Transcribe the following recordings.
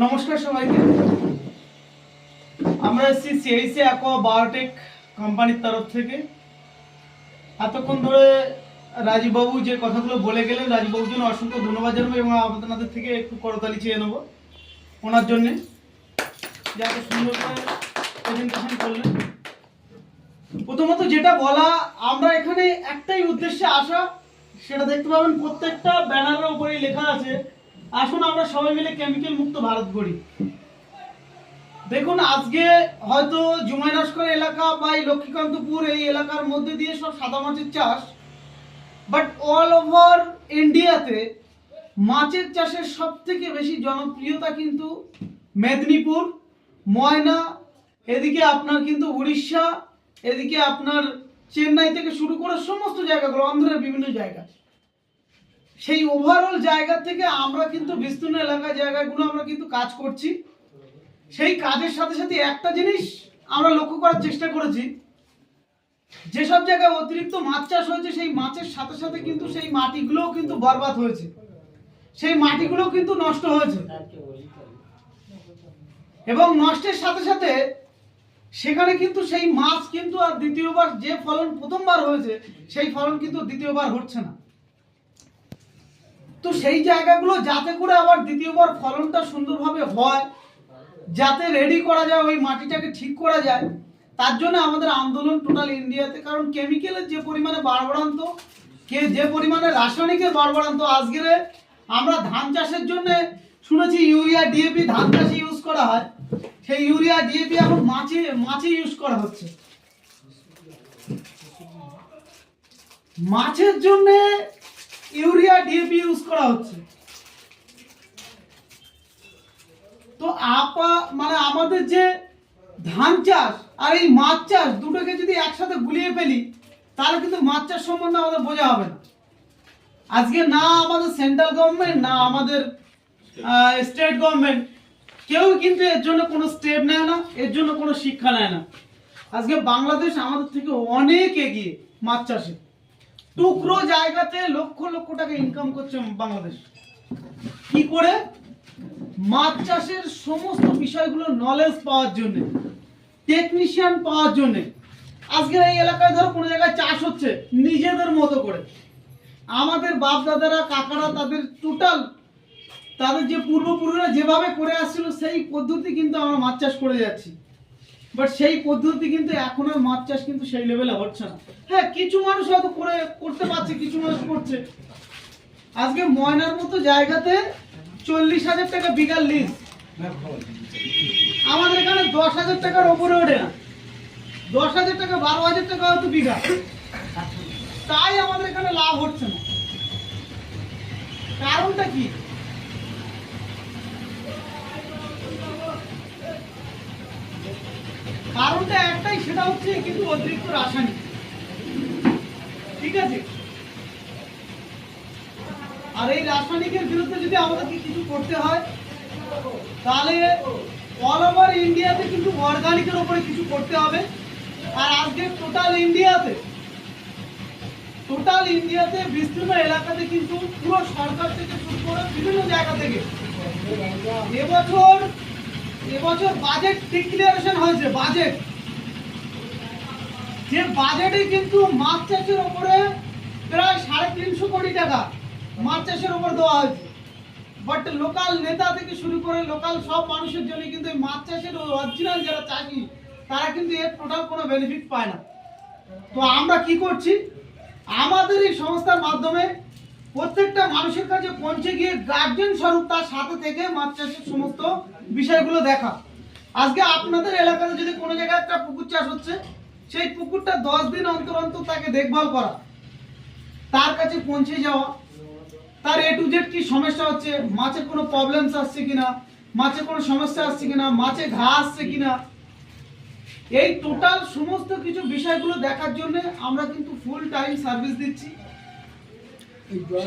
নমস্কার সবাইকে। আমরা এসেছি সিআইসি অ্যাকোয়া বায়োটেক কোম্পানির তরফ থেকে। এতক্ষণ ধরে রাজীববাবু যে কথাগুলো বলে গেলেন, রাজীববাবুর জন্য অসংখ্য ধন্যবাদ জানাবো এবং আপনাদের থেকে একটু করতালি চেয়ে নেবো ওনার জন্যে, যে এত সুন্দর করে প্রেজেন্টেশন করলেন। প্রথমত যেটা বলা, আমরা এখানে একটাই উদ্দেশ্যে আসা, সেটা দেখতে পাবেন প্রত্যেকটা ব্যানারের উপরেই লেখা আছে, আসুন আমরা সবাই মিলে কেমিক্যাল মুক্ত ভারত গড়ি। দেখুন, আজকে হয়তো জুমাইনস্কর এলাকা বা এই লক্ষ্মীকান্তপুর এই এলাকার মধ্যে দিয়ে সব সাদা মাছের চাষ, বাট অল ওভার ইন্ডিয়াতে মাছের চাষের সব থেকে বেশি জনপ্রিয়তা কিন্তু মেদিনীপুর, ময়না, এদিকে আপনার কিন্তু উড়িষ্যা, এদিকে আপনার চেন্নাই থেকে শুরু করে সমস্ত জায়গাগুলো, অন্ধ্রের বিভিন্ন জায়গা, সেই ওভারঅল জায়গা থেকে আমরা কিন্তু বিস্তীর্ণ এলাকা জায়গাগুলো আমরা কিন্তু কাজ করছি। সেই কাজের সাথে সাথে একটা জিনিস আমরা লক্ষ্য করার চেষ্টা করেছি, যেসব জায়গায় অতিরিক্ত মাছ চাষ হয়েছে সেই মাছের সাথে সাথে কিন্তু সেই মাটিগুলোও কিন্তু বরবাদ হয়েছে, সেই মাটিগুলো কিন্তু নষ্ট হয়েছে, এবং নষ্টের সাথে সাথে সেখানে কিন্তু সেই মাছ কিন্তু আর দ্বিতীয়বার যে ফলন প্রথমবার হয়েছে সেই ফলন কিন্তু দ্বিতীয়বার হচ্ছে না। তো সেই জায়গাগুলো যাতে করে আবার দ্বিতীয়বার ফলনটা সুন্দরভাবে হয়, যাতে রেডি করা যায়, ওই মাটিটাকে ঠিক করা যায়, তার জন্য আমাদের আন্দোলন টোটাল ইন্ডিয়াতে। কারণ কেমিক্যালের যে পরিমাণে বাড়বাড়ান্ত, যে পরিমাণে রাসায়নিকের বাড়বাড়ান্ত, আজকে আমরা ধান চাষের জন্য শুনেছি ইউরিয়া ডিএপি ধান চাষে ইউজ করা হয়, সেই ইউরিয়া ডিএপি এখন মাছে ইউজ করা হচ্ছে। মাছের জন্য ইউরিয়া ডিএপি ইউজ করা হচ্ছে। তো মানে আমাদের যে ধান চাষ আর এই মাছ চাষ দুটোকে যদি একসাথে গুলিয়ে ফেলি, তাহলে কিন্তু মাছ চাষ সম্বন্ধে আমাদের বোঝা হবে না। আজকে না আমাদের সেন্ট্রাল গভর্নমেন্ট, না আমাদের স্টেট গভর্নমেন্ট, কেউ কিন্তু এর জন্য কোনো স্টেপ নেয় না, এর জন্য কোনো শিক্ষা নেয় না। আজকে বাংলাদেশ আমাদের থেকে অনেক এগিয়ে মাছ চাষে, টুকরো জায়গাতে লক্ষ লক্ষ টাকা ইনকাম করছে বাংলাদেশ। কি করে? মাছ চাষের সমস্ত বিষয়গুলো নলেজ পাওয়ার জন্য, টেকনিশিয়ান পাওয়ার জন্য। আজকে এই এলাকায় ধরো কোনো জায়গায় চাষ হচ্ছে নিজেদের মতো করে, আমাদের বাপ দাদারা কাকারা তাদের টোটাল তাদের যে পূর্বপুরুষরা যেভাবে করে আসছিল সেই পদ্ধতি কিন্তু আমরা মাছ চাষ করে যাচ্ছি। বাট সেই পদ্ধতি কিন্তু এখন আর মাছ চাষ কিন্তু সেই লেভেলে হচ্ছে না। হ্যাঁ, কিছু মানুষ হয়তো করতে পারছে, কিছু মানুষ করছে। আজকে ময়নার মতো জায়গাতে 40,000 টাকা বিঘা লিজ, আমাদের এখানে 10,000 টাকার ওপরে ওঠে না, 10,000 টাকা 12,000 টাকা হয়তো বিঘা, তাই আমাদের এখানে লাভ হচ্ছে না। কারণটা কি? কারণটা একটাই, সেটা হচ্ছে কিন্তু অতিরিক্ত রাসায়নিক। ঠিক আছে, আর এই রাসায়নিকের বিরুদ্ধে যদি আমাদেরকে কিছু করতে হয়, তাহলে অল ওভার ইন্ডিয়াতে কিন্তু অর্গানিকের উপরে কিছু করতে হবে। আর আজকে টোটাল ইন্ডিয়াতে বিস্তীর্ণ এলাকাতে কিন্তু পুরো সরকার থেকে শুরু করে বিভিন্ন জায়গা থেকে এবছর বাজেট ডিক্লারেশন হয়েছে। বাজেটে কিন্তু মাছ চাষের উপরে প্রায় 350 কোটি টাকা মাছ চাষের উপর দেওয়া হয়েছে। বাট লোকাল নেতা থেকে শুরু করে লোকাল সব মানুষের জন্য কিন্তু এই মাছ চাষের অরিজিনাল যারা চাষি, তারা কিন্তু এর টোটাল কোনো বেনিফিট পায় না। তো আমরা কি করছি, আমাদের এই সংস্থার মাধ্যমে প্রত্যেকটা মানুষের কাছে পৌঁছে গিয়ে গার্জেন স্বরূপ তার সাথে থেকে মাছ চাষের সমস্ত বিষয়গুলো দেখা। আজকে আপনাদের এলাকাতে যদি কোনো জায়গায় একটা পুকুর চাষ হচ্ছে, সেই পুকুরটা 10 দিন অন্তর অন্তর তাকে দেখভাল করা, তার কাছে পৌঁছে যাওয়া, তার A to Z কি সমস্যা হচ্ছে, মাছের কোনো প্রবলেমস আসছে কিনা, মাছের কোনো সমস্যা আসছে কিনা, মাছে ঘা আসছে কিনা, এই টোটাল সমস্ত কিছু বিষয়গুলো দেখার জন্য আমরা কিন্তু ফুল টাইম সার্ভিস দিচ্ছি।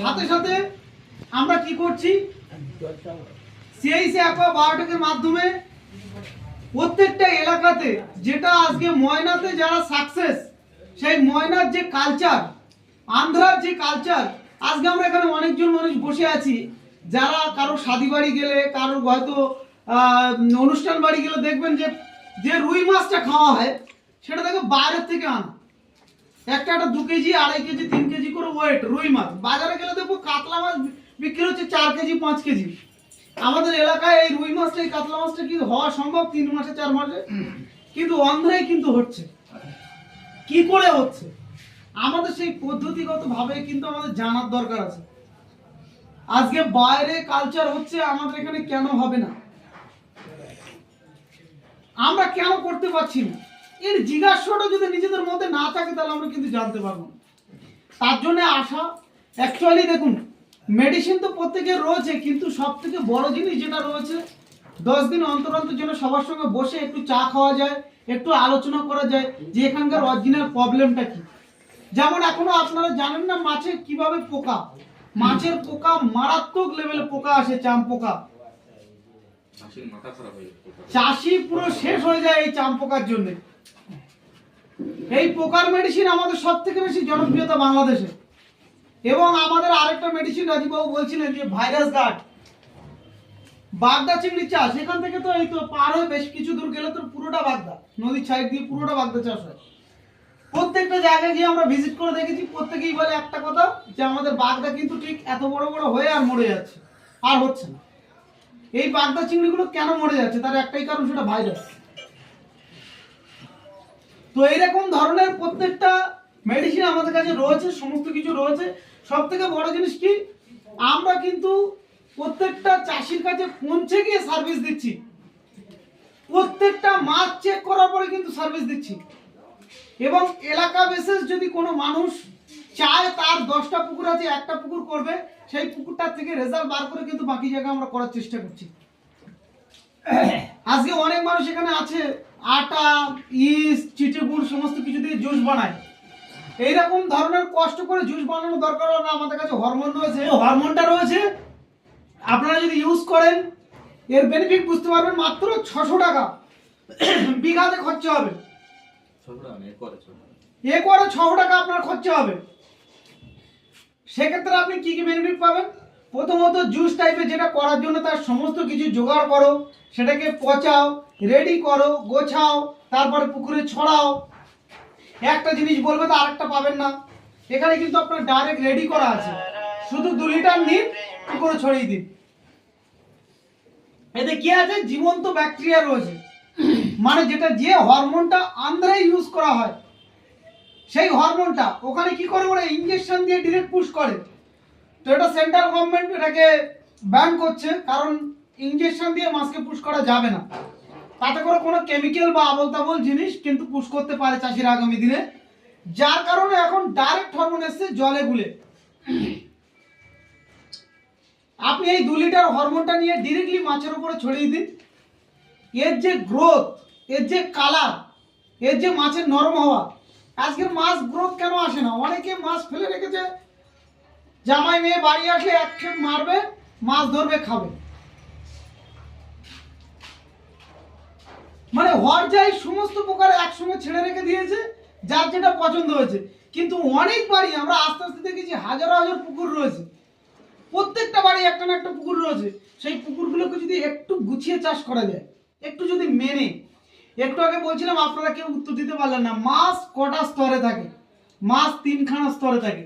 সাথে সাথে আমরা কি করছি, সিআইসি অ্যাকোয়া বায়োটেকের মাধ্যমে প্রত্যেকটা এলাকাতে, যেটা আজকে ময়নাতে যারা সাকসেস, সেই ময়নার যে কালচার, আন্ধ্রার যে কালচার, আজকে আমরা এখানে অনেকজন মানুষ বসে আছি যারা কারো শাদি বাড়ি গেলে, কারোর হয়তো অনুষ্ঠান বাড়ি গেলে দেখবেন যে যে রুই মাছটা খাওয়া হয় সেটা দেখো বাইরের থেকে আনা, একটা 2 কেজি 2.5 কেজি 3 কেজি করে ওয়েট রুই মাছ। বাজারে গেলে দেখবো কাতলা মাছ বিক্রি হচ্ছে 4 কেজি 5 কেজি। আমাদের এলাকায় এই রুই মাছটা এই কাতলা মাছটা কি হওয়া সম্ভব 3 মাসে 4 মাসে? কিন্তু অন্ধ্রায় কিন্তু হচ্ছে। কি করে হচ্ছে আমাদের সেই পদ্ধতিগত ভাবে কিন্তু আমাদের জানার দরকার আছে। আজকে বাইরে কালচার হচ্ছে, আমাদের এখানে কেন হবে না? আমরা কেন করতে পারছি না? এর জিজ্ঞাসাটা যদি নিজেদের মধ্যে না থাকে তাহলে আমরা কিন্তু জানতে পারবো না। তার জন্য আসা অ্যাকচুয়ালি দেখুন, মেডিসিন তো প্রত্যেকের রয়েছে, কিন্তু সব থেকে বড় জিনিস যেটা রয়েছে 10 দিন অন্তর অন্তর যেন সবার সঙ্গে বসে একটু চা খাওয়া যায়, একটু আলোচনা করা যায় যে এখানকার অরিজিনাল প্রবলেমটা কি। যেমন এখনো আপনারা জানেন না মাছে কিভাবে পোকা, মাছের পোকা মারাত্মক লেভেলে পোকা আসে, চাম পোকা। চাষি পুরো শেষ হয়ে যায় এই চাম পোকার জন্য। এই পোকার মেডিসিন আমাদের সব থেকে বেশি জনপ্রিয়তা বাংলাদেশে। এবং আমাদের আরেকটা মেডিসিন রাজীববাবু বলছিলেন যে ভাইরাস গার্ড, বাগদা চিংড়ি চাষ। এখান থেকে তো এই তো পার হয়ে বেশ কিছু দূর গেলে তো পুরোটা বাগদা, নদীর সাইড দিয়ে পুরোটা বাগদা চাষ হয়। প্রত্যেকটা জায়গায় গিয়ে আমরা ভিজিট করে দেখেছি, প্রত্যেকেই বলে একটা কথা যে আমাদের বাগদা কিন্তু ঠিক এত বড় বড় হয়ে আর মরে যাচ্ছে, আর হচ্ছে না। এই বাগদা চিংড়িগুলো কেন মরে যাচ্ছে তার একটাই কারণ, সেটা ভাইরাস। তো এইরকম ধরনের প্রত্যেকটা মেডিসিন আমাদের কাছে রয়েছে, সমস্ত কিছু রয়েছে। সব থেকে বড় জিনিস কি, আমরা কিন্তু প্রত্যেকটা চাষির কাছে পৌঁছে গিয়ে সার্ভিস দিচ্ছি। প্রত্যেকটা মাছ চেক করার পরে কিন্তু সার্ভিস দিচ্ছি। এবং এলাকা বিশেষ যদি কোনো মানুষ চায় তার 10টা পুকুর আছে, একটা পুকুর করবে, সেই পুকুরটার থেকে রেজাল্ট বার করে কিন্তু বাকি জায়গা আমরা করার চেষ্টা করছি। আজকে অনেক মানুষ এখানে আছে আটা, ইস্ট, চিটেগুড় সমস্ত কিছু দিয়ে জুস বানায়। এইরকম ধরনের কষ্ট করে জুস বানানো দরকার হবে না। আমাদের কাছে হরমোন রয়েছে, হরমোনটা রয়েছে, আপনারা যদি ইউজ করেন এর বেনিফিট বুঝতে পারবেন। মাত্র 600 টাকা বিঘাতে খরচা হবে, একরে 600 টাকা আপনার খরচা হবে। সেক্ষেত্রে আপনি কি কি বেনিফিট পাবেন? প্রথমত জুস টাইপের যেটা করার জন্য তার সমস্ত কিছু জোগাড় করো, সেটাকে পচাও, রেডি করো, গোছাও, তারপরে পুকুরে ছড়াও। একটা জিনিস বলবে তো আরেকটা পাবেন না। এখানে কিন্তু আপনার ডাইরেক্ট রেডি করা আছে, শুধু 2 লিটার নিন, পুকুরে ছড়িয়ে দিন। এতে কি আছে, জীবন্ত ব্যাকটেরিয়া রয়েছে। মানে যেটা যে হরমোনটা আন্ধ্রায় ইউজ করা হয়, সেই হরমোনটা ওখানে কি করে, ওরা ইনজেকশন দিয়ে ডিরেক্ট পুশ করে। তো এটা সেন্ট্রাল গভর্নমেন্ট এটাকে ব্যান করছে, কারণ ইনজেকশন দিয়ে মাছকে পুশ করা যাবে না। তাতে করে কোনো কেমিক্যাল বা আবল তাবল জিনিস কিন্তু পুশ করতে পারে চাষিরা আগামী দিনে। যার কারণে এখন ডাইরেক্ট হরমোন এসছে জলে গুলে। আপনি এই 2 লিটার হরমোনটা নিয়ে ডিরেক্টলি মাছের উপরে ছড়িয়ে দিন। এর যে গ্রোথ, এর যে কালার, এর যে মাছের নরম হওয়া, আজকের মাছ গ্রোথ কেন আসে না? অনেকে মাছ ফেলে রেখেছে, জামাই মেয়ে বাড়ি আসলে এক খেপ মারবে, মাছ ধরবে, খাবে। মানে হর যাই সমস্ত প্রকার একসঙ্গে ছেড়ে রেখে দিয়েছে, যার যেটা পছন্দ হয়েছে। কিন্তু অনেক বাড়ি আমরা আস্তে আস্তে দেখেছি হাজার হাজার পুকুর রয়েছে, প্রত্যেকটা বাড়ি একটা না একটা পুকুর রয়েছে। সেই পুকুরগুলোকে যদি একটু গুছিয়ে চাষ করা যায়, একটু যদি মেনে, একটু আগে বলছিলাম আপনারা কেউ উত্তর দিতে পারলেন না, মাছ কটা স্তরে থাকে? মাছ 3খানা স্তরে থাকে।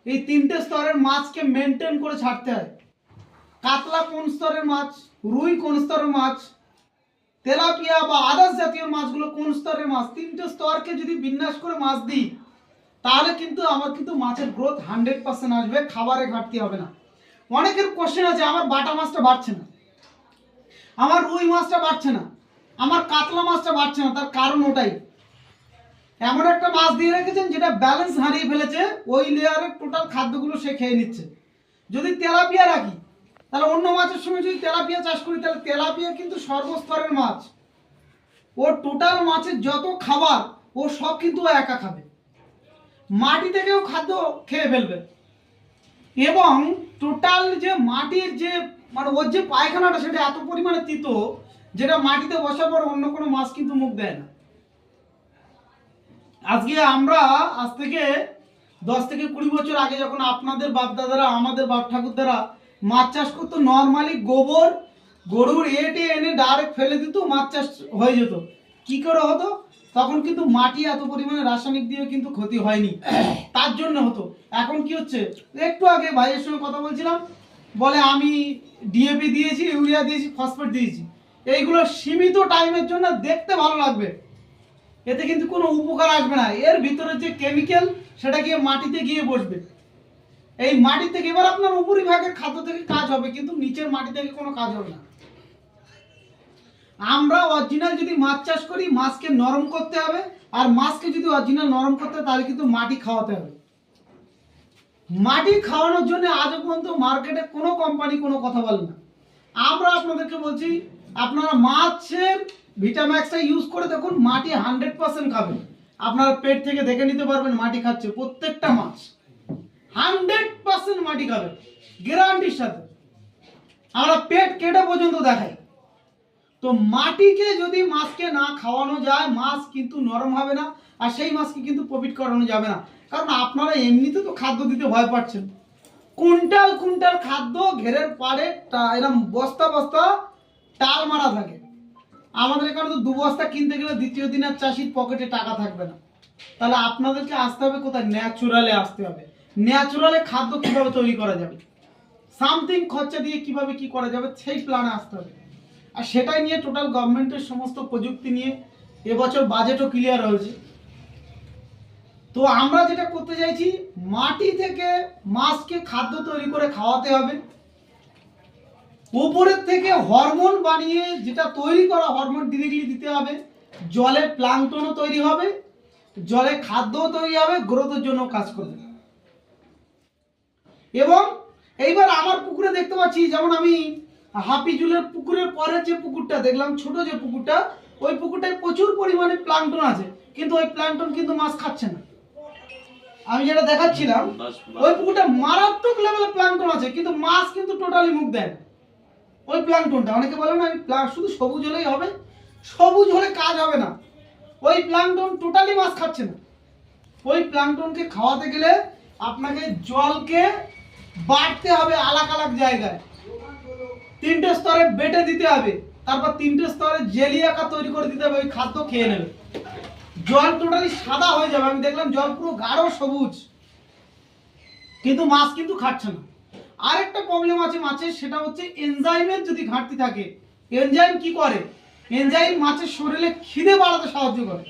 এই 3টে স্তরের মাছকে মেনটেন করে ছাড়তে হয়। কাতলা কোন স্তরের মাছ, রুই কোন স্তরের মাছ, তেলাপিয়া বা আদার্স জাতীয় মাছগুলো কোন স্তরের মাছ, 3টে স্তরকে যদি বিন্যাস করে মাছ দিই, তাহলে কিন্তু আমার কিন্তু মাছের গ্রোথ 100% আসবে, খাবারে ঘাটতি হবে না। অনেকের কোশ্চেন আছে, আমার বাটা মাছটা বাড়ছে না, আমার রুই মাছটা বাড়ছে না, আমার কাতলা মাছটা বাড়ছে না। তার কারণ ওটাই, এমন একটা মাছ দিয়ে রেখেছেন যেটা ব্যালেন্স হারিয়ে ফেলেছে, ওই লেয়ারের টোটাল খাদ্যগুলো সে খেয়ে নিচ্ছে। যদি তেলাপিয়া রাখি, তাহলে অন্য মাছের সঙ্গে যদি তেলাপিয়া চাষ করি, তাহলে তেলাপিয়া কিন্তু সর্বস্তরের মাছ, ওর টোটাল মাছের যত খাবার ও সব কিন্তু ও একা খাবে, মাটি থেকেও খাদ্য খেয়ে ফেলবে। এবং টোটাল যে মাটির যে মানে ওর যে পায়খানাটা, সেটা এত পরিমাণে তিতো, যেটা মাটিতে বসার পর অন্য কোনো মাছ কিন্তু মুখ দেয় না। আজকে আমরা আজ থেকে 10 থেকে 20 বছর আগে যখন আপনাদের বাপ দাদারা, আমাদের বাপ ঠাকুরদারা মাছ চাষ করতো, নর্মালি গোবর গরুর এটে এনে ডাইরেক্ট ফেলে দিত, মাছ চাষ হয়ে যেত। কি করে হতো? তখন কিন্তু মাটি এত পরিমাণে রাসায়নিক দিয়ে কিন্তু ক্ষতি হয়নি, তার জন্য হতো। এখন কি হচ্ছে, একটু আগে ভাইয়ের সঙ্গে কথা বলছিলাম, বলে আমি ডিএপি দিয়েছি, ইউরিয়া দিয়েছি, ফসফেট দিয়েছি, এইগুলো সীমিত টাইমের জন্য দেখতে ভালো লাগবে, এতে কিন্তু কোনো উপকার আসবে না। এর ভিতরে যে কেমিক্যাল সেটা গিয়ে মাটিতে গিয়ে বসবে। এই মাটি থেকে এবার আপনার উপরিভাগের খাদ্য থেকে কাজ হবে, কিন্তু নিচের মাটি থেকে কোনো কাজ হবে না। আমরা অরিজিনাল যদি মাছ চাষ করি, মাছকে নরম করতে হবে, আর মাছকে যদি অরিজিনাল নরম করতে হয় তাহলে কিন্তু মাটি খাওয়াতে হবে। মাটি খাওয়ানোর জন্য আজও পর্যন্ত মার্কেটে কোনো কোম্পানি কোনো কথা বলে না। আমরা আপনাদেরকে বলছি, আপনারা মাছের ভিটাম্যাক্সটা ইউজ করে দেখুন, মাটি 100% খাবে। আপনারা পেট থেকে দেখে নিতে পারবেন মাটি খাচ্ছে প্রত্যেকটা মাছ, 100% মাটি খাবে গ্যারান্টির সাথে। আমরা পেট কেটে পর্যন্ত দেখাই। তো মাটিকে যদি মাছকে না খাওয়ানো যায়, মাছ কিন্তু নরম হবে না, আর সেই মাছকে কিন্তু প্রফিট করানো যাবে না। কারণ আপনারা এমনিতে তো খাদ্য দিতে ভয় পাচ্ছেন, কুইন্টাল কুইন্টাল খাদ্য ঘেরের পাড়ে এরকম বস্তা বস্তা টাল মারা থাকে। আমাদের এখানে তো 2 বস্তা কিনতে গেলে দ্বিতীয় দিন আর চাষির পকেটে টাকা থাকবে না। তাহলে আপনাদেরকে আসতে হবে কোথায়? ন্যাচুরালে আসতে হবে। ন্যাচুরালে খাদ্য কিভাবে তৈরি করা যাবে, সামথিং খরচা দিয়ে কিভাবে কি করা যাবে, সেই প্ল্যানে আসতে হবে। আর সেটাই নিয়ে টোটাল গভর্নমেন্টের সমস্ত প্রযুক্তি নিয়ে এবছর বাজেটও ক্লিয়ার হয়েছে। তো আমরা যেটা করতে চাইছি, মাটি থেকে মাছকে খাদ্য তৈরি করে খাওয়াতে হবে। উপরের থেকে হরমোন বানিয়ে যেটা তৈরি করা হরমোন ডিরেক্টলি দিতে হবে। জলে প্লাঙ্কটনও তৈরি হবে, জলে খাদ্যও তৈরি হবে, গ্রোথের জন্য কাজ করবে। এবং এইবার আমার পুকুরে দেখতে পাচ্ছি, যেমন আমি হাফিজুলের পুকুরের পরে যে পুকুরটা দেখলাম, ছোট যে পুকুরটা, ওই পুকুরটায় প্রচুর পরিমাণে প্লাঙ্কটন আছে, কিন্তু ওই প্লাঙ্কটন কিন্তু মাছ খাচ্ছে না। আমি যেটা দেখাচ্ছিলাম, ওই পুকুরটা মারাত্মক লেভেলে প্লাঙ্কটন আছে, কিন্তু মাছ কিন্তু টোটালি মুখ দেয় না। ওই প্লাঙ্কটনটা, অনেকে বলে না শুধু সবুজ হলেই হবে, সবুজ হলে কাজ হবে না। ওই প্লাঙ্কটন টোটালি মাছ খাচ্ছে না। ওই প্লাঙ্কটনকে খাওয়াতে গেলে আপনাকে জলকে বাড়তে হবে আলাদা আলাদা জায়গায়, 3টে স্তরে বেটে দিতে হবে, তারপর 3টে স্তরে জেলি আকার তৈরি করে দিতে হবে। ওই খাদ্য খেয়ে নেবে, জল টোটালি সাদা হয়ে যাবে। আমি দেখলাম জল পুরো গাঢ় সবুজ, কিন্তু মাছ কিন্তু খাচ্ছে না। আরেকটা প্রবলেম আছে মাছের, সেটা হচ্ছে এনজাইমের যদি ঘাটতি থাকে। এনজাইম কি করে? এনজাইম মাছের শরীরে খিদে বাড়াতে সাহায্য করে।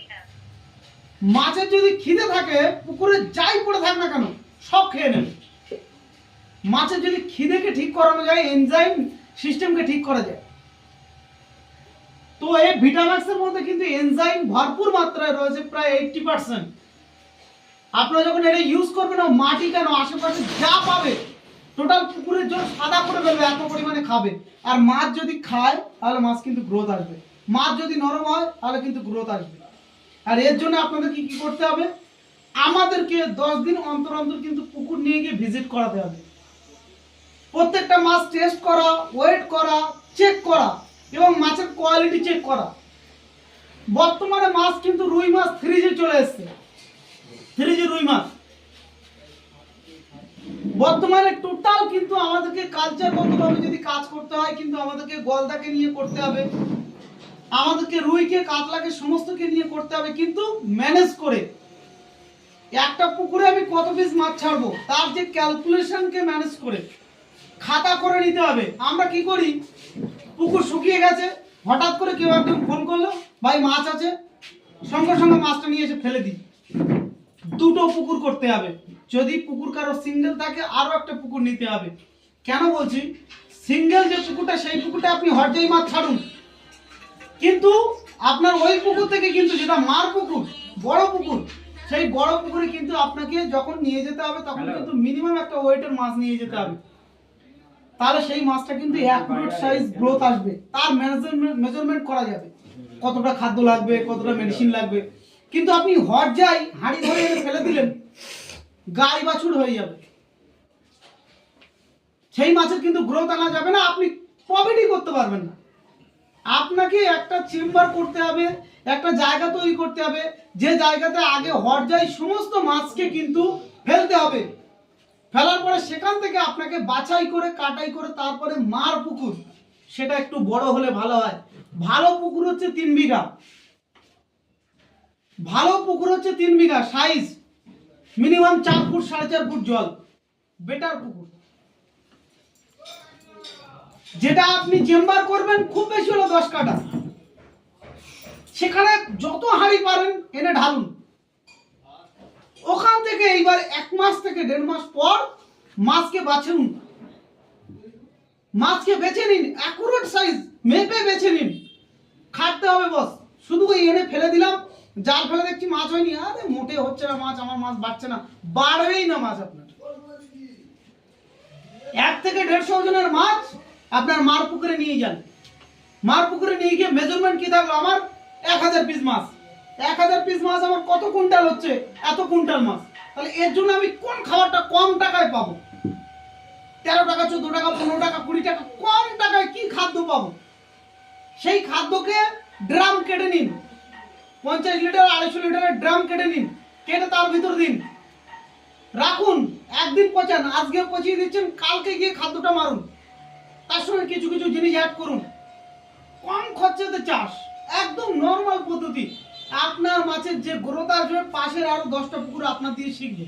মাছের যদি খিদে থাকে, পুকুরে যাই পড়ে থাক না কেন সব খেয়ে নেবে। মাছের যদি খিদেকে ঠিক করানো যায়, এনজাইম সিস্টেমকে ঠিক করা যায়। তো এই ভিটাম্যাক্সের মধ্যে কিন্তু এনজাইম ভরপুর মাত্রায় রয়েছে, প্রায় 80%। আপনারা যখন এটা ইউজ করবেন, মাটি কেন আশেপাশে যা পাবে টোটাল পুকুরের জল সাদা করে ফেলবে, এত পরিমাণে খাবে। আর মাছ যদি খায় তাহলে মাছ কিন্তু গ্রোথ আসবে, মাছ যদি নরম হয় তাহলে কিন্তু গ্রোথ আসবে। আর এর জন্য আপনাদেরকে কি করতে হবে? আমাদেরকে 10 দিন অন্তর অন্তর কিন্তু পুকুর নিয়ে গিয়ে ভিজিট করাতে হবে। প্রত্যেকটা মাছ টেস্ট করা, ওয়েট করা, চেক করা, এবং মাছের কোয়ালিটি চেক করা। বর্তমানে মাছ কিন্তু রুই মাছ 3G চলে এসছে, 3G রুই মাছ। বর্তমানে টোটাল কিন্তু আমাদেরকে কালচারগতভাবে যদি কাজ করতে হয়, কিন্তু আমাদেরকে গলদাকে নিয়ে করতে হবে, আমাদেরকে রুইকে, কাতলাকে, সমস্তকে নিয়ে করতে হবে, কিন্তু ম্যানেজ করে। একটা পুকুরে আমি কত পিস মাছ ছাড়বো, তার যে ক্যালকুলেশনকে ম্যানেজ করে খাতা করে নিতে হবে। আমরা কি করি, পুকুর শুকিয়ে গেছে, হঠাৎ করে কেউ একজন ফোন করলো, ভাই মাছ আছে, সঙ্গে সঙ্গে মাছটা নিয়ে এসে ফেলে দিই। 2টো পুকুর করতে হবে। যদি পুকুর কারো সিঙ্গেল থাকে, আরো একটা পুকুর নিতে হবে। কেন বলছি, সিঙ্গেল যে পুকুরটা, সেই পুকুরটা আপনি হরজাই মাছ ছাড়ুন, কিন্তু আপনার ওই পুকুর থেকে কিন্তু, যেটা মার পুকুর, বড় পুকুর, সেই বড় পুকুরে কিন্তু আপনাকে যখন নিয়ে যেতে হবে, তখন কিন্তু মিনিমাম একটা ওয়েটের মাছ নিয়ে যেতে হবে। তাহলে সেই মাছটা কিন্তু অ্যাকুরেট সাইজ গ্রোথ আসবে, তার মেজারমেন্ট করা যাবে, কতটা খাদ্য লাগবে, কতটা মেডিসিন লাগবে। কিন্তু আপনি হরজাই হাঁড়ি ধরে ফেলে দিলেন, গাই বাছুর হয়ে যাবে, সেই মাছের কিন্তু গ্রোথ আনা যাবে না, আপনি প্রফিটই করতে পারবেন না। আপনাকে একটা চেম্বার করতে হবে, একটা জায়গা তৈরি করতে হবে, যে জায়গাতে আগে হরজাই সমস্ত মাছকে কিন্তু ফেলতে হবে। ফেলার পরে সেখান থেকে আপনাকে বাছাই করে, কাটাই করে, তারপরে মার পুকুর, সেটা একটু বড় হলে ভালো হয়। ভালো পুকুর হচ্ছে 3 বিঘা, ভালো পুকুর হচ্ছে 3 বিঘা, সাইজ মিনিমাম 4 ফুট 4.5 ফুট জল, বেটার পুকুর। যেটা আপনি চেম্বার করবেন খুব বেশি হলো 10 কাঠা, সেখানে যত হাঁড়ি পারেন এনে ঢালুন। ওখান থেকে এইবার 1 মাস থেকে 1.5 মাস পর মাছকে বাছুন, মাছকে বেছে নিন, অ্যাকুরেট সাইজ মেপে বেছে নিন। খাটতে হবে বস, শুধু ওই এনে ফেলে দিলাম, জাল ফেলে দেখছি মাছ হয়নি, আরে মোটে হচ্ছে না মাছ, আমার মাছ বাড়ছে না, বাড়বেই না মাছ আপনার। 1 থেকে 150 ওজনের মাছ আপনার মার পুকুরে নিয়ে যান, মার পুকুরে নিয়ে গিয়ে মেজারমেন্ট কি থাকলো, আমার 1000 পিস মাছ, 1000 পিস মাছ আমার কত কুইন্টাল হচ্ছে, এত কুইন্টাল মাছ। তাহলে এর জন্য আমি কোন খাবারটা কম টাকায় পাবো, 13 টাকা 14 টাকা 15 টাকা 20 টাকা কম টাকায় কি খাদ্য পাবো, সেই খাদ্যকে ড্রাম কেটে নিন, 50 লিটার 250 লিটারের ড্রাম কেটে নিন, কেটে তার ভিতর দিন, রাখুন, একদিন পচান, আজকে পচিয়ে দিচ্ছেন, কালকে গিয়ে খাদ্যটা মারুন, তার সঙ্গে কিছু কিছু জিনিস অ্যাড করুন। কম খরচাতে চাষ, একদম নর্মাল পদ্ধতি। আপনার মাছের যে গ্রোথ আসবে, পাশের আরো 10টা পুকুর আপনার দিয়ে শিখবে।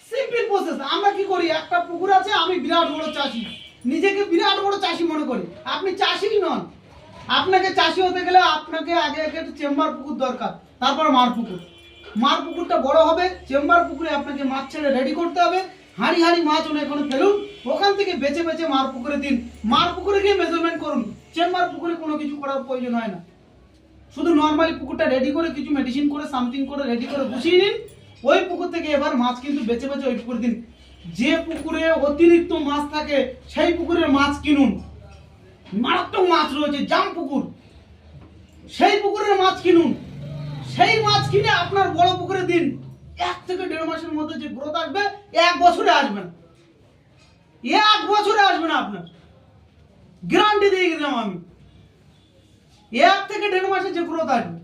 Simple process. আমরা কি করি, একটা পুকুর আছে, আমি বিরাট বড় চাষি, নিজেকে বিরাট বড় চাষি মনে করি। আপনি চাষিই নন, আপনাকে চাষি হতে গেলে আপনাকে আগে একটা চেম্বার পুকুর দরকার, তারপর মার পুকুর। মার পুকুরটা বড় হবে, চেম্বার পুকুরে আপনাকে মাছ ছেড়ে রেডি করতে হবে, হাঁড়ি হাঁড়ি মাছ ওখানে ফেলুন, ওখান থেকে বেছে বেছে মার পুকুরে দিন, মার পুকুরে গিয়ে মেজারমেন্ট করুন। চেম্বার পুকুরে কোনো কিছু করার প্রয়োজন হয় না, শুধু নর্মালি পুকুরটা রেডি করে কিছু মেডিসিন করে সামথিং করে রেডি করে বসিয়ে নিন, ওই পুকুর থেকে এবার মাছ কিন্তু বেছে বেছে ওই পুকুরে দিন। যে পুকুরে অতিরিক্ত মাছ থাকে সেই পুকুরের মাছ কিনুন, মারাত্মক মাছ রয়েছে জাম পুকুর, সেই পুকুরের মাছ কিনুন, সেই মাছ কিনে আপনার বড় পুকুরে দিন। 1 থেকে 1.5 মাসের মধ্যে যে গ্রোথ আসবে, 1 বছরে আসবে না, 1 বছরে আসবে না, আপনার গ্যারান্টি দিয়ে দিলাম আমি। 1 থেকে 1.5 মাসে যে গ্রোথ আসবে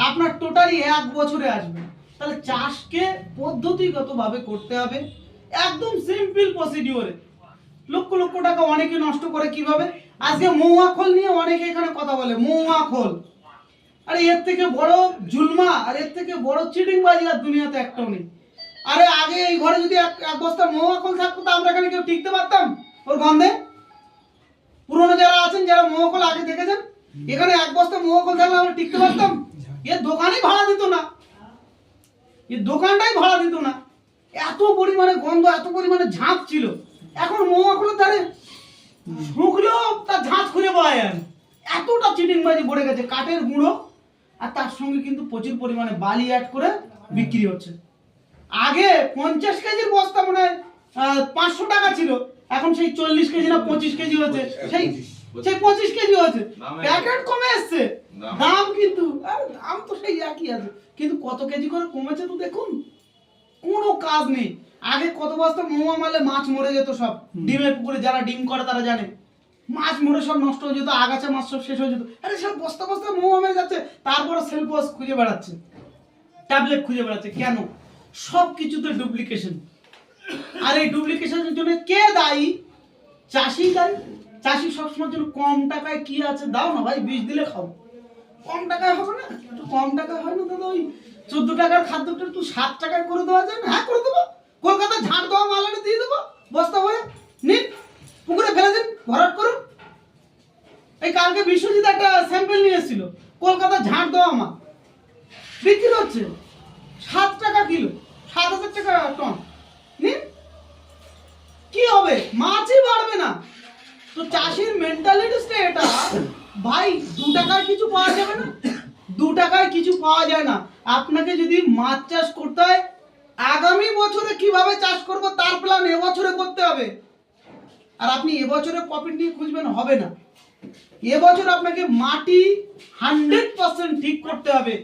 আপনার টোটালি 1 বছরে আসবে। তাহলে চাষকে পদ্ধতিগতভাবে করতে হবে, একদম সিম্পল প্রসিডিওরে। লক্ষ লক্ষ টাকা অনেকে নষ্ট করে কিভাবে, আজকে মৌয়া খোল নিয়ে অনেকে এখানে কথা বলে, মৌয়া খোল, আরে এর থেকে বড় জুলমা আর এর থেকে বড় চিটিংবাজি আর দুনিয়াতে একটাও নেই। আরে আগে এই ঘরে যদি এক বস্তা মৌয়া খোল থাকতো তো আমরা এখানে কেউ টিকতে পারতাম ওর গন্ধে? পুরনো যারা আছেন, যারা মৌয়া খোল আগে দেখেছেন, এখানে 1 বস্তা মৌয়া খোল থাকলে আমরা টিকতে পারতাম? এর দোকানই ভাড়া দিত না, এর দোকানটাই ভাড়া দিত না, এত পরিমাণে গন্ধ, এত পরিমাণে ঝাঁঝ ছিল। এখন মৌয়া খোলের ধারে শুকলেও তার ঝাঁঝ খুঁজে পাওয়া যায় না, এতটা চিটিংবাজি পড়ে গেছে। কাঠের গুঁড়ো আর তার সঙ্গে কিন্তু প্রচুর পরিমাণে বালি অ্যাড করে বিক্রি হচ্ছে। আগে 50 কেজির বস্তা মনে হয় 500 টাকা ছিল, এখন সেই 40 কেজি না 25 কেজি হচ্ছে, সেই 25 কেজি হচ্ছে, প্যাকেট কমে এসছে, দাম কিন্তু দাম তো সেই একই আছে, কিন্তু কত কেজি করে কমেছে তো দেখুন, কোনো কাজ নেই। আগে কত বস্তা মৌয়া মারলে মাছ মরে যেত সব, ডিমের পুকুরে যারা ডিম করে তারা জানে, মাছ মরে সব নষ্ট হয়ে যেত, আগাছা মাছ সব শেষ হয়ে যেত। আরে সব বস্তা বস্তা মৌয়া মেরে যাচ্ছে, তারপরে সেলফোস খুঁজে বেড়াচ্ছে, ট্যাবলেট খুঁজে বেড়াচ্ছে, কেন? সব কিছুতে ডুপ্লিকেশন। আর এই ডুপ্লিকেশনের জন্য কে দায়ী? চাষি দায়ী। চাষি সবসময় জন্য কম টাকায় কি আছে দাও না ভাই, বিষ দিলে খাও, কম টাকায় হবে না, একটু কম টাকায় হয় না দাদা, ওই 14 টাকার খাদ্যটা একটু 7 টাকায় করে দেওয়া যায় না? হ্যাঁ করে দেবো, কলকাতা ঝাড় দেওয়া মাল এনে দিয়ে দেবো, বস্তা ভরে নিন, পুকুরে ফেলে দিন, ভরাট করুন। এই কালকে বিশ্বজিৎ একটা স্যাম্পল নিয়ে এসেছিল, কলকাতা ঝাড় দেওয়া মাল বিক্রি হচ্ছে 7 টাকা কিলো, 7000 টাকা টন, নিন। কি হবে? মাছই বাড়বে না। তো চাষির মেন্টালিটিসটা এটা, ভাই 2 টাকায় কিছু পাওয়া যাবে না, 2 টাকায় কিছু পাওয়া যায় না। আপনাকে যদি মাছ চাষ করতে হয়, আগামী বছরে কিভাবে চাষ করব তার প্ল্যান এবছরে করতে হবে। আর আপনি এবছরে প্রফিট নিয়ে খুঁজবেন, হবে না। এবছর আপনাকে মাটি 100% ঠিক করতে হবে,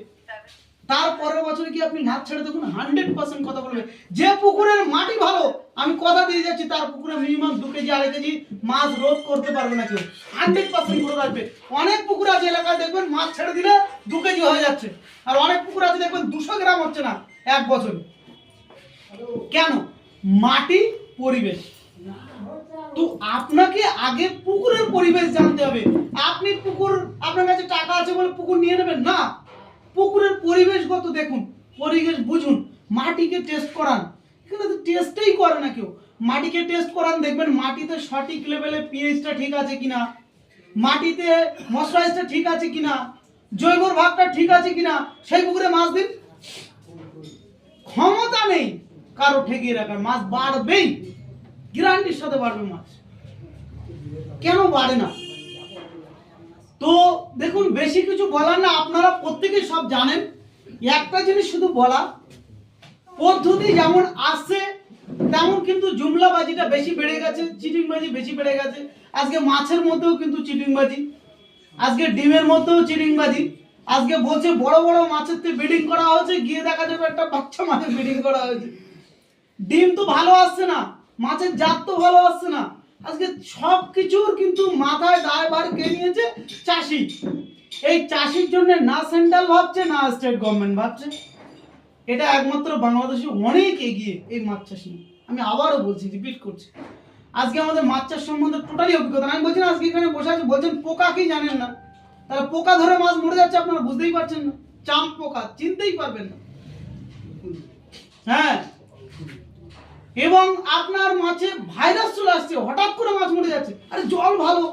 তারপরের বছরে কি আপনি মাছ ছেড়ে দেখুন 100% কথা বলবে। যে পুকুরের মাটি ভালো, আমি কথা দিয়ে যাচ্ছি, তার পুকুরে মিনিমাম 2 কেজি 2.5 কেজি মাছ রোধ করতে পারবে না কেউ, 100% করে রাখবে। অনেক পুকুর আছে এলাকায় দেখবেন মাছ ছেড়ে দিলে 2 কেজি হয়ে যাচ্ছে, আর অনেক পুকুর আছে দেখবেন 200 গ্রাম হচ্ছে না 1 বছরে। কেন? মাটি, পরিবেশ। তো আপনাকে আগে পুকুরের পরিবেশ জানতে হবে। আপনি পুকুর, আপনার কাছে টাকা আছে বলে পুকুর নিয়ে নেবেন না। পুকুরের পরিবেশগত দেখুন, পরিবেশ বুঝুন, মাটিকে টেস্ট করান। এখানে তো টেস্টই করে না কেউ। মাটিকে টেস্ট করান, দেখবেন মাটিতে সঠিক লেভেলে পিএইচটা ঠিক আছে কিনা, মাটিতে ময়েশ্চারাইজটা ঠিক আছে কিনা, জৈবর ভাগটা ঠিক আছে কিনা, সেই পুকুরে মাছ দিন। ক্ষমতা নেই কারো ঠেকিয়ে রাখার, মাছ বাড়বেই, গ্যারান্টির সাথে বাড়বে মাছ। কেন বাড়ে না? তো দেখুন, বেশি কিছু বলার না, আপনারা প্রত্যেকেই সব জানেন। একটা জিনিস শুধু বলা, পদ্ধতি যেমন আসছে তেমন কিন্তু জুমলাবাজিটা বেশি বেড়ে গেছে, চিটিংবাজি বেশি বেড়ে গেছে। আজকে মাছের মধ্যেও কিন্তু চিটিংবাজি, আজকে ডিমের মধ্যেও চিটিংবাজি। আজকে বলছে বড় বড় মাছের থেকে ব্রিডিং করা হয়েছে, গিয়ে দেখা যাবে একটা বাচ্চা মাছের ব্রিডিং করা হয়েছে। ডিম তো ভালো আসছে না, মাছের জাত তো ভালো আসছে না। আজকে সব কিছুর কিন্তু মাথায় দায়ভার কে নিয়েছে? চাষি। এই চাষির জন্য না সেন্ট্রাল ভাবছে না স্টেট গভর্নমেন্ট ভাবছে। এটা একমাত্র বাংলাদেশে অনেক এগিয়ে এই মাছ চাষ নিয়ে। আমি আবারও বলছি, রিপিট করছি, আজকে আমাদের মাছ চাষ সম্বন্ধে টোটালি অভিজ্ঞতা। আমি বলছি না, আজকে এখানে বসে আছে বলছেন পোকা কি জানেন না, তাহলে পোকা ধরে মাছ মরে যাচ্ছে, আপনারা বুঝতেই পারছেন না। চাম পোকা চিনতেই পারবেন না। হ্যাঁ, এবং আপনার মাছে ভাইরাস চলে আসছে, হঠাৎ করে মাছ মরে যাচ্ছে। আরে জল ভালো,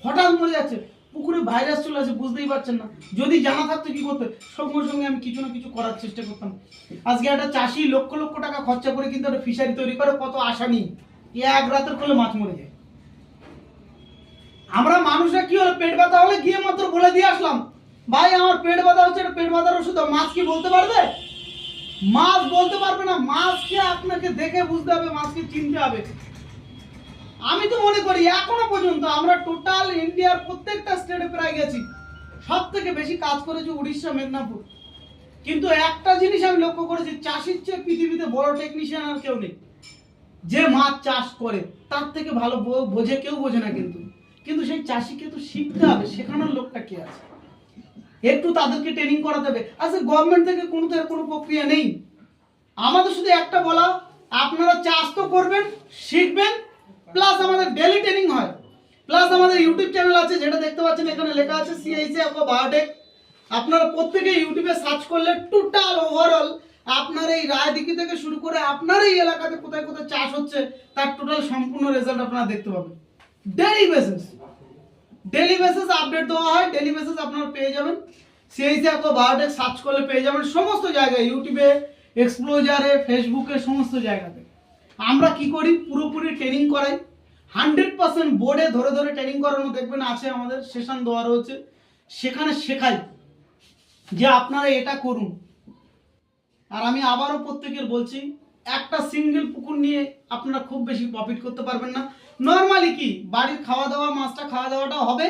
হঠাৎ মরে যাচ্ছে, পুকুরে ভাইরাস চলে আসছে, বুঝতেই পারছেন না। যদি জানা থাকতো কি করতে, সঙ্গে সঙ্গে আমি কিছু না কিছু করার চেষ্টা করতাম। আজকে একটা চাষি লক্ষ লক্ষ টাকা খরচা করে কিন্তু একটা ফিশারি তৈরি করে, কত আশা নেই, এক রাতের করলে মাছ মরে যায়। আমরা মানুষরা কি হলো, পেট ব্যথা হলে গিয়ে মাত্র বলে দিয়ে আসলাম, ভাই আমার পেট ব্যথা হচ্ছে, এটা পেট ব্যথার ওষুধ। মাছ কি বলতে পারবে? মাছ বলতে পারবে না। মাছকে আপনাকে দেখে বুঝতে হবে, মাছকে চিনতে হবে। আমি তো মনে করি এখনো পর্যন্ত আমরা টোটাল ইন্ডিয়ার প্রত্যেকটা স্টেটে প্রায় গেছি, সব থেকে বেশি কাজ করেছি উড়িষ্যা, মেদিনীপুর। কিন্তু একটা জিনিস আমি লক্ষ্য করেছি, চাষির চেয়ে পৃথিবীতে বড় টেকনিশিয়ান আর কেউ নেই। যে মাছ চাষ করে তার থেকে ভালো বোঝে কেউ বোঝে না। কিন্তু কিন্তু সেই চাষিকে তো শিখতে হবে, শেখানোর লোকটা কে আছে? একটু তাদেরকে ট্রেনিং করাতে হবে। আচ্ছা, গভর্নমেন্ট থেকে কোনো প্রক্রিয়া নেই। আমাদের শুধু একটা বলা, আপনারা চাষ তো করবেন, শিখবেন, প্লাস আমাদের ডেইলি ট্রেনিং হয়, প্লাস আমাদের ইউটিউব চ্যানেল আছে, যেটা দেখতে পাচ্ছেন এখানে লেখা আছে সিআইসি অ্যাকোয়া বায়োটেক। আপনারা প্রত্যেকে ইউটিউবে সার্চ করলে টোটাল ওভারঅল আপনার এই রায়দিঘি থেকে শুরু করে আপনার এই এলাকাতে কোথায় কোথায় চাষ হচ্ছে তার টোটাল সম্পূর্ণ রেজাল্ট আপনারা দেখতে পাবেন। ডেইলি বেসিস আপডেট দেওয়া হয়, ডেইলি বেসিস আপনারা পেয়ে যাবেন। সিআইসি অ্যাকোয়া বায়োটেক সার্চ করলে পেয়ে যাবেন সমস্ত জায়গায়, ইউটিউবে, এক্সপ্লোজারে, ফেসবুকে, সমস্ত জায়গাতে। আমরা কি করি, পুরোপুরি ট্রেনিং করাই, 100% বোর্ডে ধরে ধরে ট্রেনিং করানো দেখবেন আছে, আমাদের সেশন দেওয়া রয়েছে, সেখানে শেখাই যে আপনারা এটা করুন। আর আমি আবারও প্রত্যেকের বলছি, একটা সিঙ্গেল পুকুর নিয়ে আপনারা খুব বেশি প্রফিট করতে পারবেন না। নর্মালি কি বাড়ির খাওয়া দাওয়া, মাছটা খাওয়া দাওয়াটা হবে,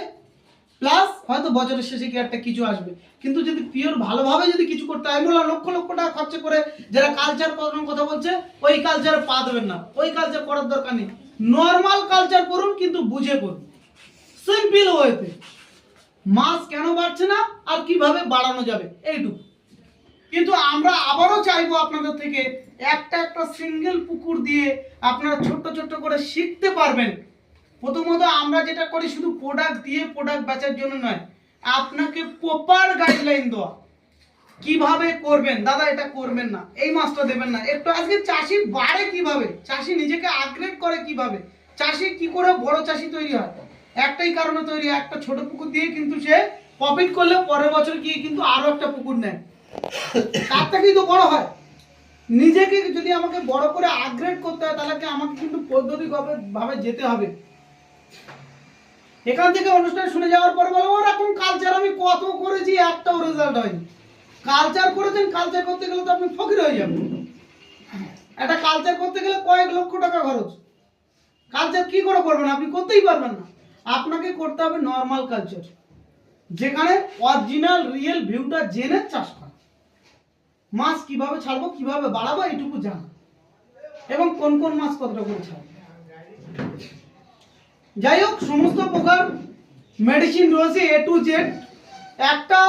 প্লাস হয়তো বছরের শেষে কি একটা কিছু আসবে। কিন্তু যদি পিওর ভালোভাবে যদি কিছু করতে হয়, বললাম লক্ষ লক্ষ টাকা খরচা করে যারা কালচার করানোর কথা বলছে, ওই কালচারে পা দেবেন না, ওই কালচার করার দরকার নেই। নর্মাল কালচার করুন, কিন্তু বুঝে করুন, সিম্পল ওয়েতে। মাছ কেন বাড়ছে না আর কিভাবে বাড়ানো যাবে, এইটুকু। কিন্তু আমরা আবারও চাইবো আপনাদের থেকে, একটা একটা সিঙ্গেল পুকুর দিয়ে আপনারা ছোট্ট ছোট্ট করে শিখতে পারবেন। প্রথমত আমরা যেটা করি, শুধু প্রোডাক্ট দিয়ে প্রোডাক্ট বেচার জন্য নয়, আপনাকে প্রপার গাইডলাইন দেওয়া, কিভাবে করবেন। দাদা এটা করবেন না, এই মাছটা দেবেন না, একটু। আজকে চাষি বাড়ে কিভাবে, চাষি নিজেকে আপগ্রেড করে কিভাবে, চাষি কি করে বড় চাষি তৈরি হয়, একটাই কারণে তৈরি হয়, একটা ছোট পুকুর দিয়ে কিন্তু সে প্রফিট করলে পরের বছর গিয়ে কিন্তু আরো একটা পুকুর নেয়, তার থেকেই তো বড় হয়। নিজেকে যদি আমাকে বড় করে আপগ্রেড করতে হয়, তাহলে আমাকে কিন্তু পদ্ধতিগতভাবে যেতে হবে। এখান থেকে অনুষ্ঠান শুনে যাওয়ার পরে বলো ওরকম কালচার আমি কত করেছি, একটাও রেজাল্ট হয়নি। কালচার করেছেন, কালচার করতে গেলে তো আপনি ফকির হয়ে যাবেন। একটা কালচার করতে গেলে কয়েক লক্ষ টাকা খরচ। কালচার কি করে করবেন, আপনি করতেই পারবেন না। আপনাকে করতে হবে নর্মাল কালচার, যেখানে অরিজিনাল রিয়েল ভিউটা জেনে চাষ করা, মাছ কিভাবে ছাড়বো, কিভাবে বাড়াবো, এইটুকু জানা, এবং কোন কোন মাছ কতটা করে ছাড়বো। যাই হোক, সমস্ত প্রকার মেডিসিন রয়েছে A to Z। একটা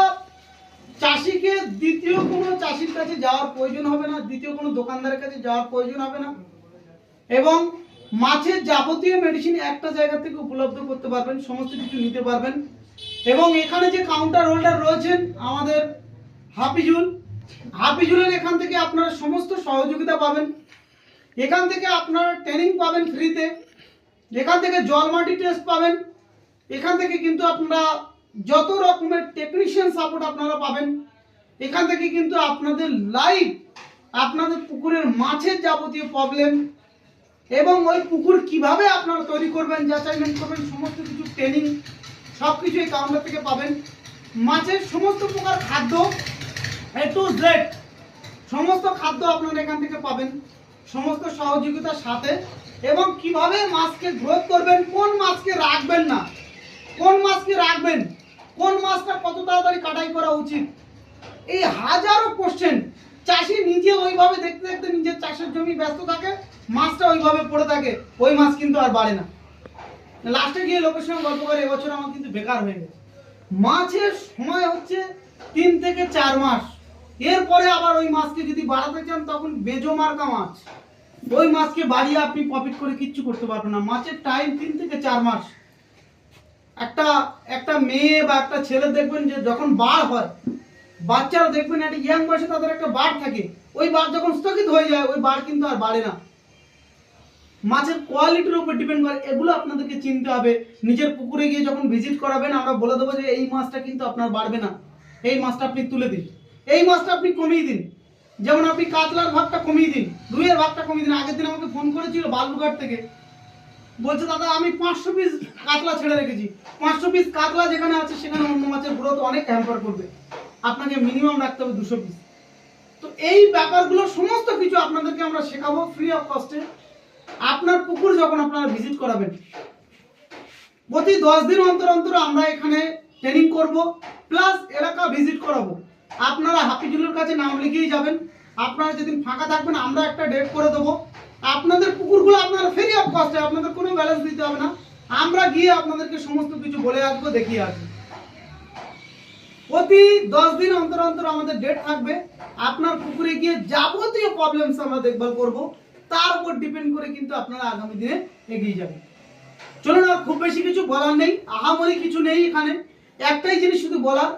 চাষিকে দ্বিতীয় কোনো চাষির কাছে যাওয়ার প্রয়োজন হবে না, দ্বিতীয় কোনো দোকানদারের কাছে যাওয়ার প্রয়োজন হবে না। এবং মাছের যাবতীয় মেডিসিন একটা জায়গা থেকে উপলব্ধ করতে পারবেন, সমস্ত কিছু নিতে পারবেন। এবং এখানে যে কাউন্টার হোল্ডার রয়েছেন আমাদের হাফিজুলের এখান থেকে আপনারা সমস্ত সহযোগিতা পাবেন। এখান থেকে আপনারা ট্রেনিং পাবেন ফ্রিতে, এখান থেকে জল মাটি টেস্ট পাবেন, এখান থেকে কিন্তু আপনারা যত রকমের টেকনিশিয়ান সাপোর্ট আপনারা পাবেন। এখান থেকে কিন্তু আপনাদের লাইভ আপনাদের পুকুরের মাছের যাবতীয় প্রবলেম এবং ওই পুকুর কিভাবে আপনারা তৈরি করবেন, যাচাইমেন্ট করবেন, সমস্ত কিছু ট্রেনিং সব কিছু এই কাউন্টার থেকে পাবেন। মাছের সমস্ত প্রকার খাদ্য A to Z সমস্ত খাদ্য আপনারা এখান থেকে পাবেন, সমস্ত সহযোগিতার সাথে। এবং কিভাবে মাছকে গ্রোথ করবেন, কোন মাছকে রাখবেন না, কোন মাছকে রাখবেন, কোন মাছটা কত তাড়াতাড়ি কাটাই করা উচিত, এই হাজারো কোশ্চেন। চাষি নিজে ওইভাবে দেখতে দেখতে নিজের চাষের জমি ব্যস্ত থাকে, মাছটা ওইভাবে পড়ে থাকে, ওই মাছ কিন্তু আর বাড়ে না। লাস্টে গিয়ে লোকের সঙ্গে গল্প করে এবছর আমার কিন্তু বেকার হয়ে গেছে। মাছের সময় হচ্ছে 3 থেকে 4 মাস, এরপরে আবার ওই মাছকে যদি বাড়াতে চান তখন বেজো মার্কা মাছ, ওই মাছকে বাড়িয়ে আপনি প্রফিট করে কিচ্ছু করতে পারবেন না। মাছের টাইম 3 থেকে 4 মাস। একটা মেয়ে বা একটা ছেলে দেখবেন যে যখন বার হয়, বাচ্চারা দেখবেন একটা ইয়াং বয়সে তাদের একটা বার থাকে, ওই বার যখন স্থগিত হয়ে যায় ওই বার কিন্তু আর বাড়ে না। মাছের কোয়ালিটির উপর ডিপেন্ড করে, এগুলো আপনাদেরকে চিনতে হবে। নিজের পুকুরে গিয়ে যখন ভিজিট করাবেন আমরা বলে দেবো যে এই মাছটা কিন্তু আপনার বাড়বে না, এই মাছটা আপনি তুলে দিন, এই মাছটা আপনি কমিয়ে দিন। যেমন আপনি কাতলার ভাগটা কমিয়ে দিন, রুইয়ের ভাগটা কমিয়ে দিন। আগের দিন আমাকে ফোন করেছিল বালুঘাট থেকে, বলছে দাদা আমি 500 পিস কাতলা ছেড়ে রেখেছি, 500 পিস কাতলা যেখানে আছে সেখানে অন্য মাছের গ্রোথ অনেক হ্যাম্পার করবে, আপনাকে মিনিমাম রাখতে হবে 200 পিস। তো এই ব্যাপারগুলো সমস্ত কিছু আপনাদেরকে আমরা শেখাবো ফ্রি অফ কস্টে। আপনার পুকুর যখন আপনারা ভিজিট করাবেন, প্রতি 10 দিন অন্তর অন্তর আমরা এখানে ট্রেনিং করব, প্লাস এলাকা ভিজিট করাবো। আপনারা হাফিজুলের কাছে নাম লিখিয়ে যাবেন, আপনারা যেদিন ফাঁকা থাকবেন আমরা একটা ডেট করে দেবো। আপনাদের পুকুরগুলো আপনারা ফ্রি অফ কস্টে, আপনাদের কোনো ব্যালেন্স দিতে হবে না, আমরা গিয়ে আপনাদেরকে সমস্ত কিছু বলে আসবো, দেখিয়ে আসবো। প্রতি 10 দিন অন্তর অন্তর আমাদের ডেট থাকবে, আপনার পুকুরে গিয়ে যাবতীয় প্রবলেমস আমরা দেখভাল করব, তার উপর ডিপেন্ড করে কিন্তু আপনারা আগামী দিনে এগিয়ে যাবেন। চলুন, আর খুব বেশি কিছু বলার নেই, আহামরি কিছু নেই এখানে। একটাই জিনিস শুধু বলার,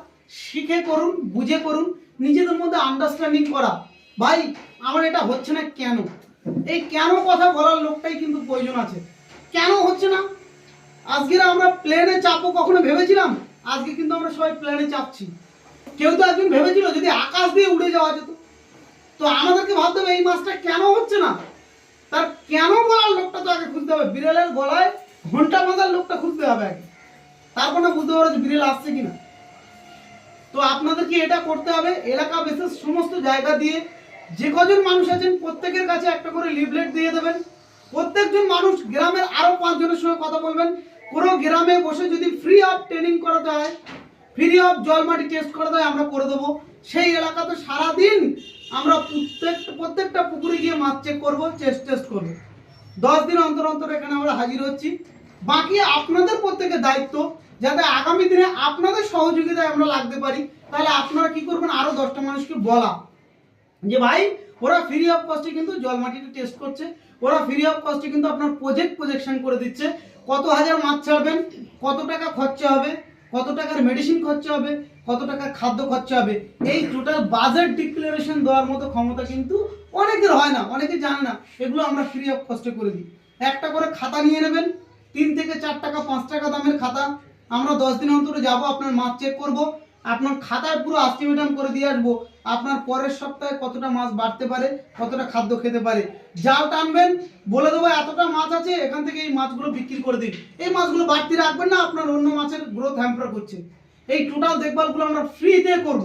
শিখে করুন, বুঝে করুন, নিজেদের মধ্যে আন্ডারস্ট্যান্ডিং করা। ভাই আমার এটা হচ্ছে না কেন, এই কেন কথা বলার লোকটাই কিন্তু প্রয়োজন আছে। কেন হচ্ছে না, আজকে আমরা প্লেনে চাপবো কখনো ভেবেছিলাম? আজকে কিন্তু আমরা সবাই প্লেনে চাপছি। কেউ তো একজন ভেবেছিল যদি আকাশ দিয়ে উড়ে যাওয়া যেত। তো আমাদেরকে ভাবতে হবে এই মাছটা কেন হচ্ছে না, তার কেন বলার লোকটা তো আগে খুঁজতে হবে। বিড়ালের গলায় ঘন্টা বাঁধার লোকটা খুঁজতে হবে আগে, তারপর না বুঝতে পারো যে বিড়াল আসছে কিনা। তো আপনাদেরকে এটা করতে হবে, এলাকা বিশেষ সমস্ত জায়গা দিয়ে যে কজন মানুষ আছেন প্রত্যেকের কাছে একটা করে লিফলেট দিয়ে দেবেন। প্রত্যেকজন মানুষ গ্রামের আরো 5 জনের সঙ্গে কথা বলবেন। পুরো গ্রামে বসে যদি ফ্রি অফ ট্রেনিং করাতে হয়, ফ্রি অফ জল মাটি টেস্ট করাতে হয়, আমরা করে দেবো। সেই এলাকাতে সারাদিন আমরা প্রত্যেকটা পুকুরে গিয়ে মাছ চেক করবো, টেস্ট করবো। 10 দিন অন্তর অন্তর এখানে আমরা হাজির হচ্ছি। বাকি আপনাদের প্রত্যেকের দায়িত্ব, যাতে আগামী দিনে আপনাদের সহযোগিতায় আমরা লাগতে পারি। তাহলে আপনারা কি করবেন, আরো 10টা মানুষকে বলা যে ভাই ওরা ফ্রি অফ কস্টে কিন্তু জল মাটিটা টেস্ট করছে, ওরা ফ্রি অফ কস্টে কিন্তু আপনার প্রজেকশন করে দিচ্ছে, কত হাজার মাছ ছাড়বেন, কত টাকা খরচা হবে, কত টাকার মেডিসিন খরচা হবে, কত টাকার খাদ্য খরচা হবে, এই টোটাল বাজেট ডিক্লারেশন দেওয়ার মতো ক্ষমতা কিন্তু অনেকের হয় না, অনেকে জানে না। এগুলো আমরা ফ্রি অফ কস্টে করে দিই। একটা করে খাতা নিয়ে নেবেন, 3 থেকে 4 টাকা 5 টাকা দামের খাতা। আমরা 10 দিন অন্তরে যাব, আপনার মাছ চেক করব, আপনার খাতায় পুরো এস্টিমেশন করে দিয়ে আসবো আপনার পরের সপ্তাহে কতটা মাছ বাড়তে পারে, কতটা খাদ্য খেতে পারে। জাল টানবেন, বলে দেবো এতটা মাছ আছে, এখান থেকে এই মাছগুলো বিক্রি করে দিন। এই মাছগুলো বাড়তি রাখবেন না, আপনার অন্য মাছের গ্রোথ হ্যাম্পার করছে। এই টোটাল দেখভালগুলো আমরা ফ্রিতে করব।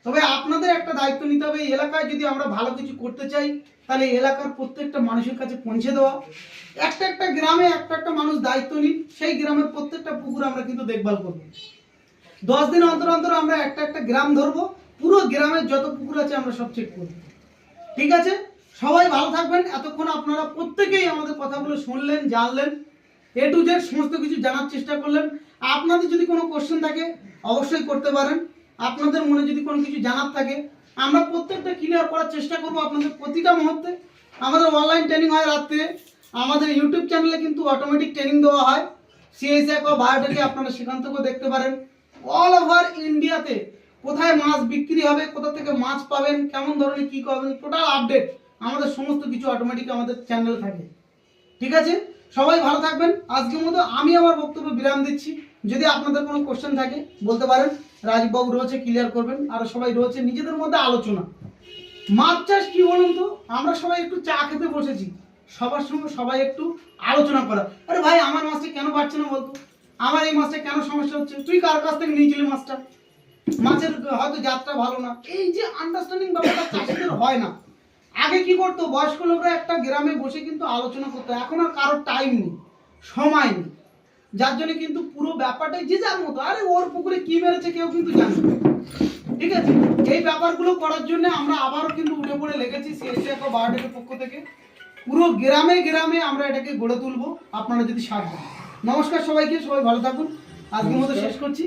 তবে আপনাদের একটা দায়িত্ব নিতে হবে, এই এলাকায় যদি আমরা ভালো কিছু করতে চাই তাহলে এলাকার প্রত্যেকটা মানুষের কাছে পৌঁছে দেওয়া। একটা গ্রামে একটা মানুষ দায়িত্ব নিন, সেই গ্রামের প্রত্যেকটা পুকুর আমরা কিন্তু দেখভাল করব। 10 দিন অন্তর অন্তর আমরা একটা গ্রাম ধরবো, পুরো গ্রামের যত পুকুর আছে আমরা সব চেক করব। ঠিক আছে, সবাই ভালো থাকবেন। এতক্ষণ আপনারা প্রত্যেকেই আমাদের কথাগুলো শুনলেন, জানলেন, A to Z সমস্ত কিছু জানার চেষ্টা করলেন। আপনাদের যদি কোনো কোশ্চেন থাকে অবশ্যই করতে পারেন, আপনাদের মনে যদি কোনো কিছু জানার থাকে আমরা প্রত্যেকটা ক্লিয়ার করার চেষ্টা করব আপনাদের প্রতিটা মুহূর্তে। আমাদের অনলাইন ট্রেনিং হয় রাত্রে, আমাদের ইউটিউব চ্যানেলে কিন্তু অটোমেটিক ট্রেনিং দেওয়া হয়। সিএস অ্যাকোয়া বায়োটেকে আপনারা সেখান থেকেও দেখতে পারেন। অল ওভার ইন্ডিয়াতে কোথায় মাছ বিক্রি হবে, কোথা থেকে মাছ পাবেন, কেমন ধরনের কী করবেন, টোটাল আপডেট আমাদের সমস্ত কিছু অটোমেটিক আমাদের চ্যানেলে থাকে। ঠিক আছে, সবাই ভালো থাকবেন। আজকের মতো আমি আমার বক্তব্য বিরাম দিচ্ছি। যদি আপনাদের কোনো কোশ্চেন থাকে বলতে পারেন, রাজবাবু রয়েছে ক্লিয়ার করবেন, আর সবাই রয়েছে নিজেদের মধ্যে আলোচনা। মাছ চাষ কি বলুন তো, আমরা সবাই একটু চা খেতে বসেছি, সবার সঙ্গে সবাই একটু আলোচনা করা, আরে ভাই আমার মাছটা কেন পাচ্ছে না বলতো, আমার এই মাছটা কেন সমস্যা হচ্ছে, তুই কার কাছ থেকে নিয়েছিলি মাছটা, মাছের হয়তো জাতটা ভালো না, এই যে আন্ডারস্ট্যান্ডিং ব্যাপারটা চাষিদের হয় না। আগে কি করতো, বয়স্ক লোকরা একটা গ্রামে বসে কিন্তু আলোচনা করতো, এখন আর কারোর টাইম নেই, সময় নেই, যার জন্য কিন্তু পুরো ব্যাপারটাই যে যার মতো, আরে ওর পুকুরে কি মেরেছে কেউ কিন্তু জানে না। ঠিক আছে, এই ব্যাপারগুলো করার জন্য আমরা আবারও কিন্তু উঠে পড়ে লেগেছি সিএসসি অ্যাকোয়া বায়োটেকের পক্ষ থেকে। পুরো গ্রামে গ্রামে আমরা এটাকে গড়ে তুলবো, আপনারা যদি সাথ দেন। নমস্কার সবাইকে, সবাই ভালো থাকুন। আজকের মতো শেষ করছি।